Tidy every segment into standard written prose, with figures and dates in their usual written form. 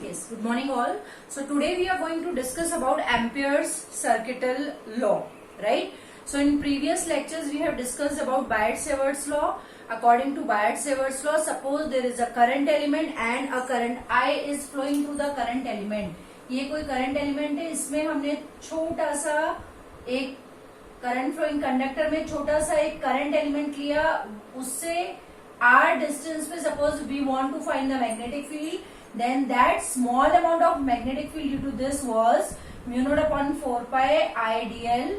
Yes, good morning all. So today we are going to discuss about Ampere's circuital law, right? So in previous lectures we have discussed about Biot-Savart's law. According to Biot-Savart's law, suppose there is a current element and a current I is flowing through the current element. ये कोई current element है, इसमें हमने छोटा सा एक current flowing conductor में छोटा सा एक करंट एलिमेंट लिया, उससे r डिस्टेंस पे suppose we want to find the magnetic field, then that small amount of magnetic field due to this was mu naught upon 4 pi I dl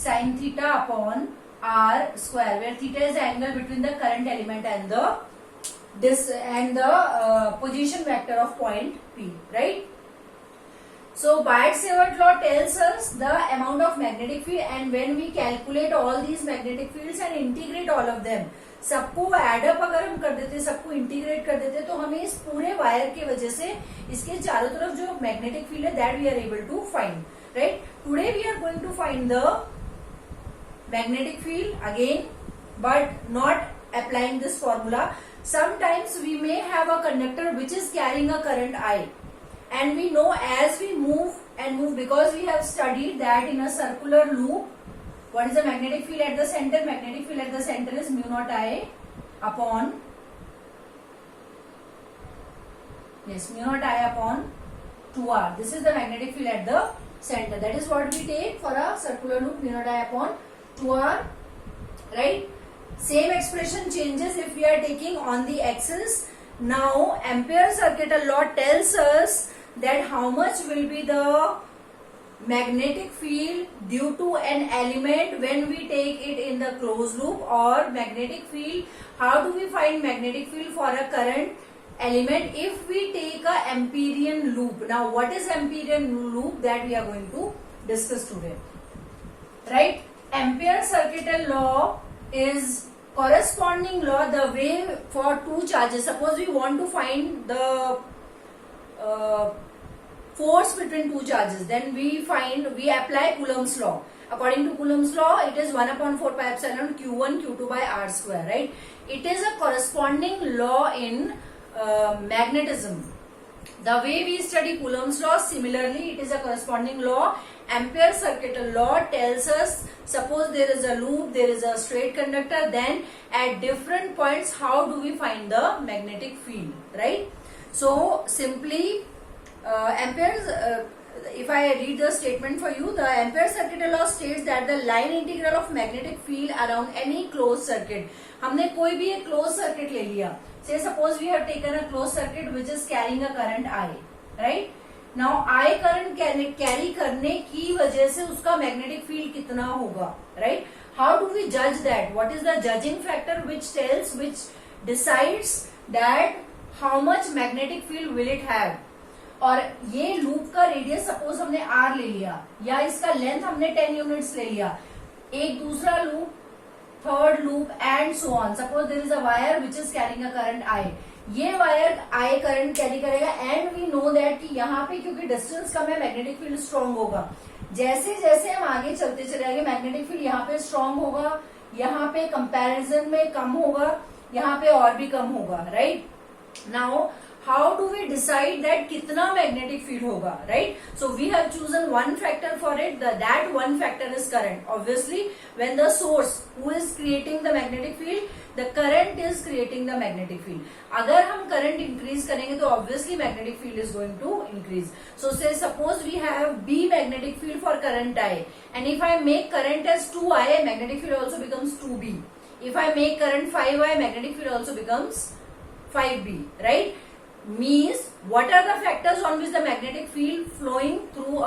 sin theta upon r square, where theta is the angle between the current element and the position vector of point P, right? So Biot-Savart law tells us the amount of magnetic field, and when we calculate all these magnetic fields and integrate all of them, सबको add up अगर हम कर देते, सबको integrate कर देते, तो हमें इस पूरे वायर के वजह से इसके चारों तरफ जो मैग्नेटिक फील्ड है that we are able to find, right? Today we are going to find the magnetic field again, but not applying this formula. Sometimes we may have a conductor which is carrying a current I, and we know as we move, because we have studied that in a circular loop, what is the magnetic field at the center? Magnetic field at the center is mu naught I upon, mu naught I upon 2r. This is the magnetic field at the center. That is what we take for a circular loop, mu naught I upon 2r, right? Same expression changes if we are taking on the axis. Now Ampere's circuital law tells us that how much will be the magnetic field due to an element when we take it in the closed loop, or magnetic field, how do we find magnetic field for a current element if we take a Amperian loop. Now what is Amperian loop, that we are going to discuss today, right? Ampere's circuital law is corresponding law the way for two charges. Suppose we want to find the force between two charges, then we apply Coulomb's law. According to Coulomb's law, it is 1 upon 4 pi epsilon q1 q2 by r square, right? It is a corresponding law in magnetism. The way we study Coulomb's law, similarly it is a corresponding law. Ampere's circuital law tells us, suppose there is a loop, there is a straight conductor, then at different points how do we find the magnetic field, right? So simply if I read the statement for you, the Ampere's circuital law states that the line integral of magnetic field around any closed circuit, हमने कोई भी एक closed circuit ले लिया, say suppose we have taken a closed circuit which is carrying a current I, right? Now I current carry करने की वजह से उसका magnetic field कितना होगा, right? How do we judge that? What is the judging factor which decides that how much magnetic field will it have? और ये loop का रेडियस सपोज हमने r ले लिया, या इसका लेंथ हमने 10 यूनिट्स ले लिया, एक दूसरा loop, third loop and so on. Suppose there is a wire which is carrying a current I, ये वायर I करंट कैरी करेगा, एंड वी नो दैट कि यहाँ पे क्योंकि डिस्टेंस कम है मैग्नेटिक फील्ड स्ट्रांग होगा. जैसे जैसे हम आगे चलते चले जाएंगे मैग्नेटिक फील्ड यहाँ पे स्ट्रांग होगा, यहाँ पे कंपैरिजन में कम होगा, यहाँ पे और भी कम होगा, right? Now how do we decide that कितना magnetic field होगा, right? So we have chosen one factor for it. That one factor is current. Obviously, when the source who is creating the magnetic field, the current is creating the magnetic field. अगर हम current increase करेंगे तो obviously magnetic field is going to increase. So say suppose we have B magnetic field for current I, and if I make current as 2I, magnetic field also becomes 2B. If I make current 5I, magnetic field also becomes 5B, right? Means what are the factors on which the magnetic field flowing through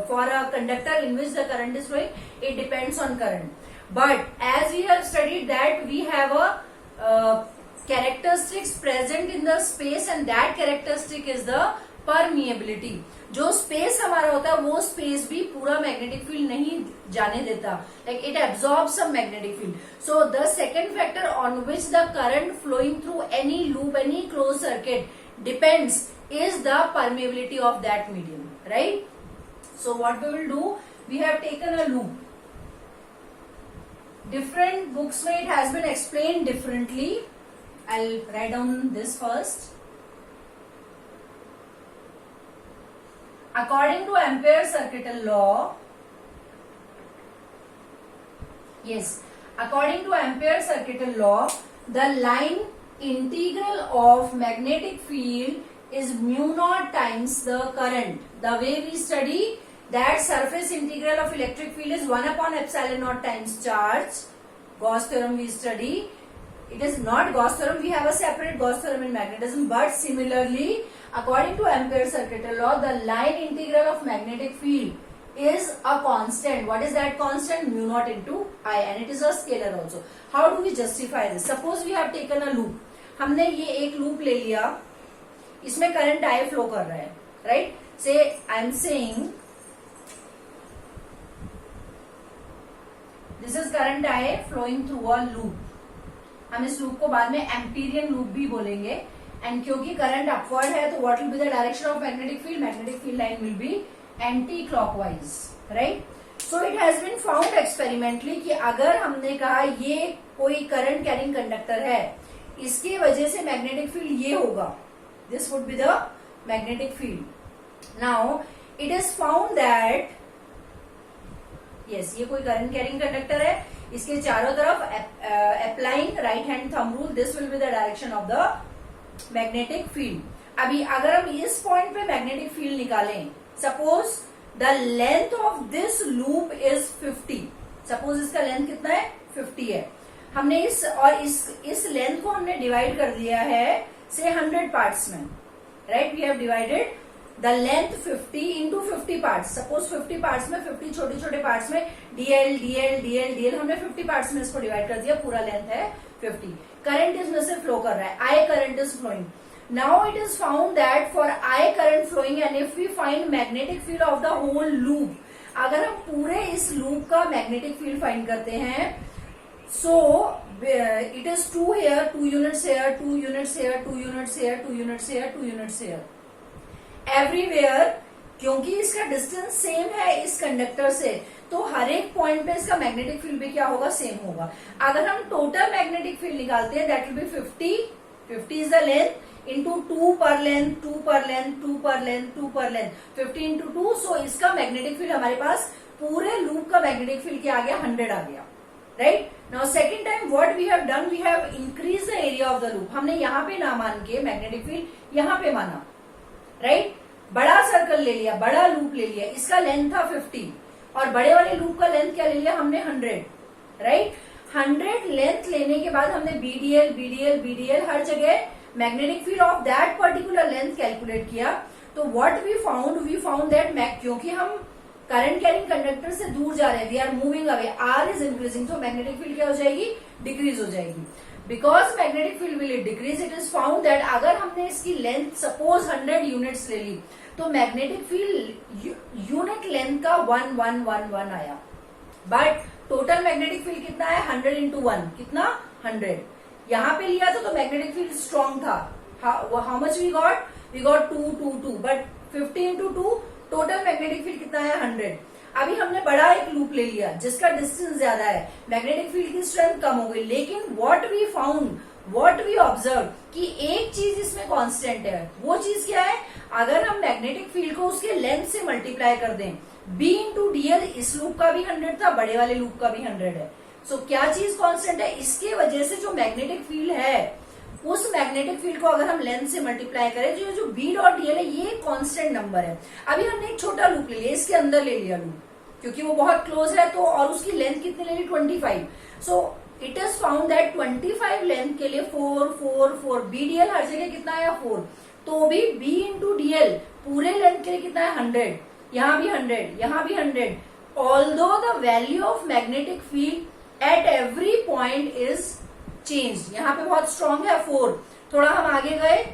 for a conductor in which the current is flowing? It depends on current. But as we have studied that we have a characteristics present in the space, and that characteristic is the permeability. जो space हमारा होता है वो space भी पूरा magnetic field नहीं जाने देता, like it absorbs some magnetic field. So the second factor on which the current flowing through any loop, any closed circuit depends is the permeability of that medium, right? So what we will do, we have taken a loop. Different books में it has been explained differently. I'll write down this first. According to Ampere's circuital law, yes, according to Ampere's circuital law, the line integral of magnetic field is mu naught times the current. The way we study that surface integral of electric field is 1 upon epsilon naught times charge. Gauss theorem we study. It is not Gauss theorem. We have a separate Gauss theorem in magnetism. But similarly, according to Ampere's circuital law, the line integral of magnetic field is a constant. What is that constant? Mu naught into I, and it is a scalar also. How do we justify this? Suppose we have taken a loop. हमने ये एक loop ले लिया, इसमें current I flow कर रहा है, right? Say I am saying this is current I flowing through a loop. हम इस लूप को बाद में एम्पीरियन लूप भी बोलेंगे. एंड क्योंकि करंट अपवर्ड है, तो what will be the direction of magnetic field? Magnetic field line will be anticlockwise, right? So it has been found experimentally कि अगर हमने कहा ये कोई करंट कैरिंग कंडक्टर है, इसके वजह से मैग्नेटिक फील्ड ये होगा, this would be the magnetic field. Now it is found that yes, ये कोई करंट कैरिंग कंडक्टर है, इसके चारों तरफ applying right hand thumb rule, this will be the direction of the magnetic field. अभी अगर हम इस पॉइंट पे मैग्नेटिक फील्ड निकालें, suppose the length of this loop is 50. Suppose इसका लेंथ कितना है? 50 है. हमने इस लेंथ को हमने डिवाइड कर दिया है से 100 पार्ट्स में, right? We have divided the length 50 into 50 parts. Suppose 50 parts में 50 छोटे छोटे पार्ट्स में डीएल डीएल डीएल डीएल हमने 50 पार्ट्स में इसको डिवाइड कर दिया. पूरा लेंथ है 50. करंट इसमें से फ्लो कर रहा है, I current is flowing. Now it is found that for I current flowing, and if we find magnetic field of the whole loop, अगर हम पूरे इस लूप का मैग्नेटिक फील्ड फाइंड करते हैं, so it is 2 here, 2 units here, 2 units here, 2 units here, 2 units here, 2 units here, everywhere. क्योंकि इसका distance same है इस कंडक्टर से, तो हर एक पॉइंट पे इसका मैग्नेटिक फील्ड भी क्या होगा? सेम होगा. अगर हम टोटल मैग्नेटिक फील्ड निकालते हैं, that will be 50 is the length into 2 पर लेंथ, 2 पर लेंथ, 2 पर लेंथ, 2 पर लेंथ, 50 इंटू 2. सो इसका मैग्नेटिक फील्ड हमारे पास पूरे लूप का मैग्नेटिक फील्ड क्या आ गया? 100 आ गया, right? Now second time what we have done, we have increase the area of the loop. हमने यहाँ पे ना मान के मैग्नेटिक फील्ड यहाँ पे माना, राइट? बड़ा सर्कल ले लिया, बड़ा लूप ले लिया, इसका लेंथ था 50 और बड़े वाले लूप का लेंथ क्या ले लिया हमने? 100, राइट? 100 लेंथ लेने के बाद हमने बीडीएल बीडीएल बीडीएल हर जगह magnetic field of that particular length calculate किया. तो व्हाट वी फाउंड दैट क्योंकि हम करंट कैरिंग कंडक्टर से दूर जा रहे हैं, we are moving away, R is increasing, तो मैग्नेटिक फील्ड क्या हो जाएगी? डिक्रीज हो जाएगी. Because magnetic field will decrease, it is found that अगर हमने इसकी लेंथ सपोज 100 यूनिट्स ले ली, तो मैग्नेटिक फील्ड यूनिट लेंथ का 1111 आया. बट टोटल मैग्नेटिक फील्ड कितना है? 100 इंटू 1, कितना? 100. यहाँ पे लिया तो मैग्नेटिक फील्ड स्ट्रॉन्ग था. How much we got? 222. But 50 into 2 total magnetic field कितना है? 100. अभी हमने बड़ा एक लूप ले लिया जिसका डिस्टेंस ज्यादा है, मैग्नेटिक फील्ड की स्ट्रेंथ कम हो गई. लेकिन व्हाट वी ऑब्जर्व कि एक चीज इसमें कांस्टेंट है. वो चीज क्या है? अगर हम मैग्नेटिक फील्ड को उसके लेंथ से मल्टीप्लाई कर दें, बी इंटू डीएल, इस लूप का भी 100 था, बड़े वाले लूप का भी 100 है. सो क्या चीज कांस्टेंट है? इसके वजह से जो मैग्नेटिक फील्ड है, उस मैग्नेटिक फील्ड को अगर हम लेंथ से मल्टीप्लाई करें, जो बी डॉट डीएल है, ये कांस्टेंट नंबर है. अभी हमने एक छोटा लूप ले लिया, इसके अंदर ले लिया लूप क्योंकि वो बहुत क्लोज है, तो और उसकी लेंथ कितनी ले ली? 25. So it is found that 25 length के लिए 4 4 4, बीडीएल हर जगह कितना आया? 4. तो भी बी इंटू डीएल पूरे लेंथ के लिए कितना है? 100. यहाँ भी 100, यहाँ भी 100. Although the value of magnetic field at every point is change. यहाँ पे बहुत स्ट्रांग है 4, थोड़ा हम आगे गए,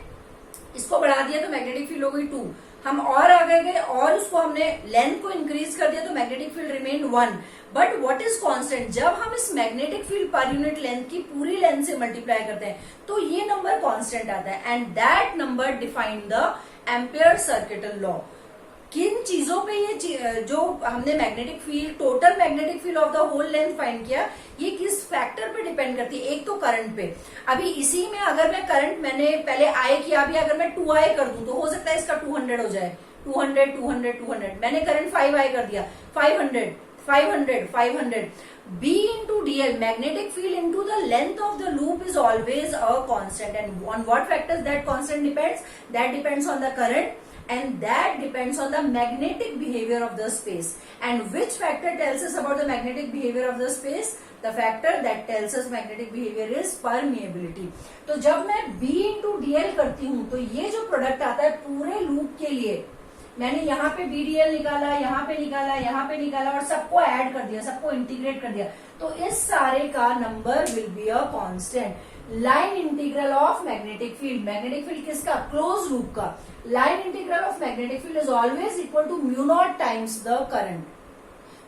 इसको बढ़ा दिया तो मैग्नेटिक फील्ड हो गई 2. हम और आगे गए और उसको हमने लेंथ को इंक्रीज कर दिया तो magnetic field remain 1. But what is constant? जब हम इस magnetic field per unit length की पूरी लेंथ से मल्टीप्लाई करते हैं, तो ये नंबर कांस्टेंट आता है. And that number define the ampere circuital law. किन चीजों पे ये जो हमने magnetic field, total magnetic field of the whole length find किया, ये किस फैक्टर पे डिपेंड करती है? एक तो करंट पे. अभी इसी में अगर मैं करंट, मैंने पहले आई किया, अभी अगर मैं 2i कर दूं तो हो सकता है इसका 200 हो जाए, 200 200 200, मैंने करंट 5i कर दिया, 500 500 500. B into dl, magnetic field into the length of the loop is always a constant. And on what factors that constant depends? That depends on the current, and that depends on the magnetic behavior of the space. And which factor tells us about the magnetic behavior of the space? The factor that tells us magnetic behavior is permeability. तो जब मैं B into dl करती हूँ तो ये जो product आता है पूरे लूप के लिए, मैंने यहाँ पे BDL निकाला, यहाँ पे निकाला, यहाँ पे निकाला और सबको ऐड कर दिया, सबको इंटीग्रेट कर दिया, तो इस सारे का number will be a constant. Line integral of magnetic field, magnetic field किसका? क्लोज लूप का. Line integral of magnetic field is always equal to mu naught times the current,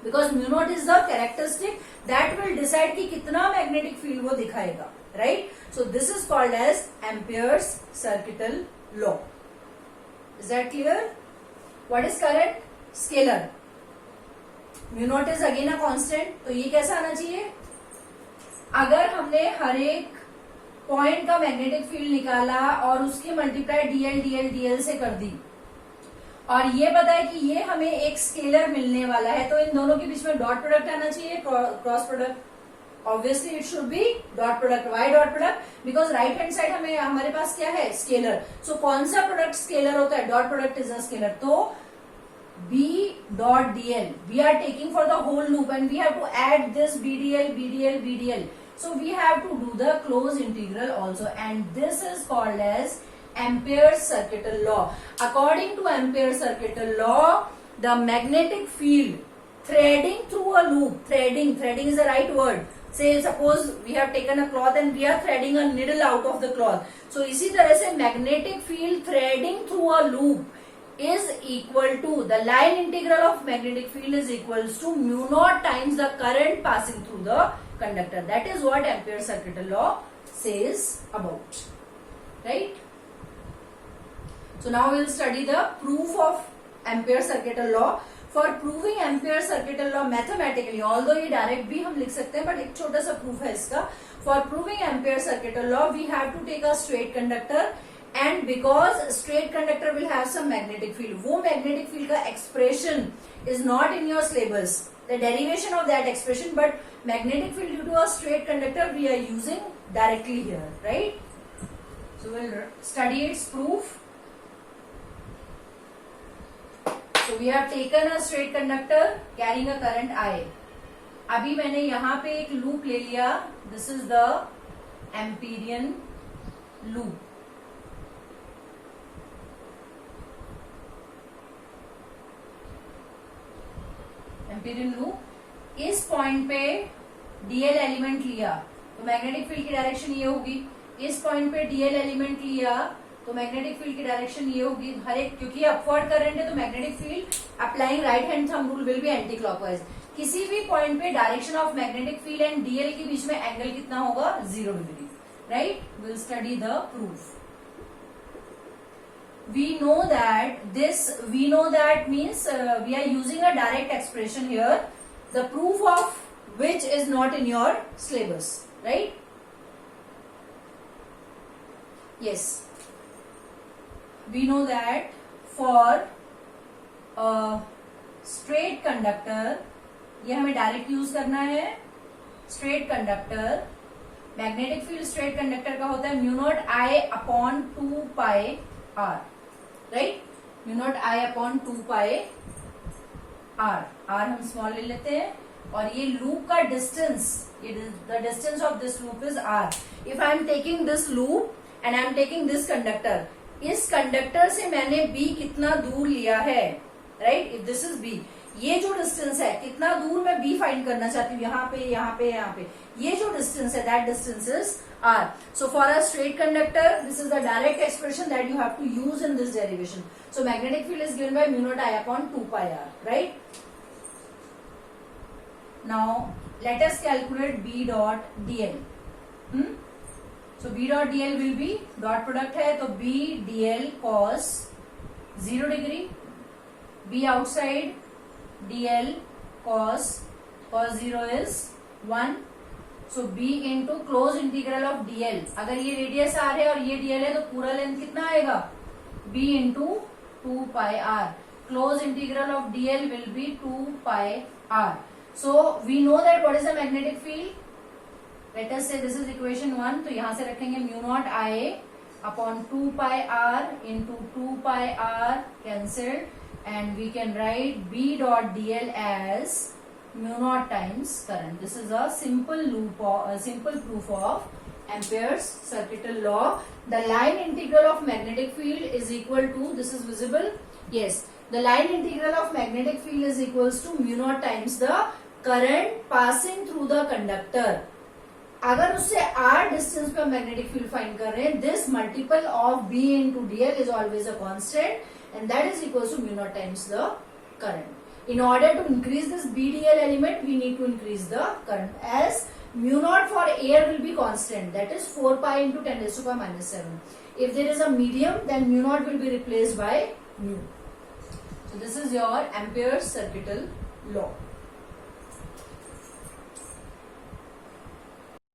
because mu naught is the characteristic that will decide कि कितना magnetic field वो दिखाएगा, right? So this is called as Ampere's circuital law. Is that clear? What is current? Scalar. Mu naught is again a constant. तो ये कैसा आना चाहिए? अगर हमने हर एक पॉइंट का मैग्नेटिक फील्ड निकाला और उसकी मल्टीप्लाई डीएल डीएल डीएल से कर दी, और ये पता है कि ये हमें एक स्केलर मिलने वाला है, तो इन दोनों के बीच में डॉट प्रोडक्ट आना चाहिए, cross product. Obviously it should be dot product. Why dot product? Because right hand side हमें हमारे पास क्या है? स्केलर. सो कौन सा प्रोडक्ट स्केलर होता है? Dot product is a scalar. तो B dot dl we are taking for the whole loop, and we have to add this BDL BDL BDL. So we have to do the closed integral also, and this is called as Ampere's circuital law. According to Ampere's circuital law, the magnetic field threading through a loop, threading is the right word. Say suppose we have taken a cloth and we are threading a needle out of the cloth. So इसी तरह से magnetic field threading through a loop is equal to the line integral of magnetic field is equals to mu naught times the current passing through the conductor. That is what Ampere's circuital law says about, right? So now we will study the proof of Ampere's circuital law. For proving Ampere's circuital law mathematically, although ये direct भी हम लिख सकते हैं, but एक छोटा सा proof है इसका. For proving Ampere's circuital law, we have to take a straight conductor, and because straight conductor will have some magnetic field, वो magnetic field का expression is not in your syllabus, the derivation of that expression, but magnetic field due to a straight conductor we are using directly here, right? So we'll study its proof. So we have taken a straight conductor carrying a current I. अभी मैंने यहाँ पे एक loop ले लिया. This is the Amperian loop. Amperian loop. इस point पे DL element लिया तो मैग्नेटिक फील्ड की डायरेक्शन ये होगी. इस पॉइंट पे डीएल एलिमेंट लिया तो मैग्नेटिक फील्ड की डायरेक्शन ये होगी. हर एक, क्योंकि अपवर्ड करंट है तो magnetic field applying right hand thumb rule will be anti clockwise. किसी भी पॉइंट पे direction of magnetic field and DL के बीच में एंगल कितना होगा? 0 degree, right? Will study the proof. we know that means we are using a direct expression here, the proof of which is not in your syllabus, right? Yes, we know that for a straight conductor, ये हमें direct use करना है. Straight conductor, magnetic field straight conductor का होता है mu naught I upon 2 pi R, right? Mu naught I upon 2 pi R. R हम small ले लेते हैं, और ये लूप का distance, the distance of this loop is R. If I am taking this loop and I am taking this conductor, इस conductor से मैंने बी कितना दूर लिया है, right? If this is B, ये जो डिस्टेंस है, कितना दूर मैं बी फाइंड करना चाहती हूँ, यहाँ पे यहाँ पे यहाँ पे, ये जो डिस्टेंस है, that distance is R. So for a straight conductor, this is the direct expression that you have to use in this derivation. So magnetic field is given by mu naught I upon 2 pi R, right? Now let us calculate B dot dl. So B dot dl will be dot product है, तो B dl cos 0 degree, B outside dl cos 0 is 1. So B into close integral of dl. अगर ये radius r है और ये dl है तो पूरा लेंथ कितना आएगा? B into 2 pi r. closed integral of dl will be 2 pi r. So we know that what is the magnetic field. Let us say this is equation 1. तो यहाँ से रखेंगे mu naught I upon 2 pi r into 2 pi r cancelled, and we can write B dot dl as mu naught times current. This is a simple loop or a simple proof of Ampere's circuital law. The line integral of magnetic field is equal to, this is visible? Yes. The line integral of magnetic field is equals to mu naught times the current passing through the conductor. अगर उससे r distance पे magnetic field find कर रहे हैं, this multiple of b into dl is always a constant and that is equals to mu naught times the current. In order to increase this b dl element, we need to increase the current, as mu naught for air will be constant, that is 4 pi into 10 raised to power minus 7. If there is a medium, then mu naught will be replaced by mu. So this is your Ampere's circuital law.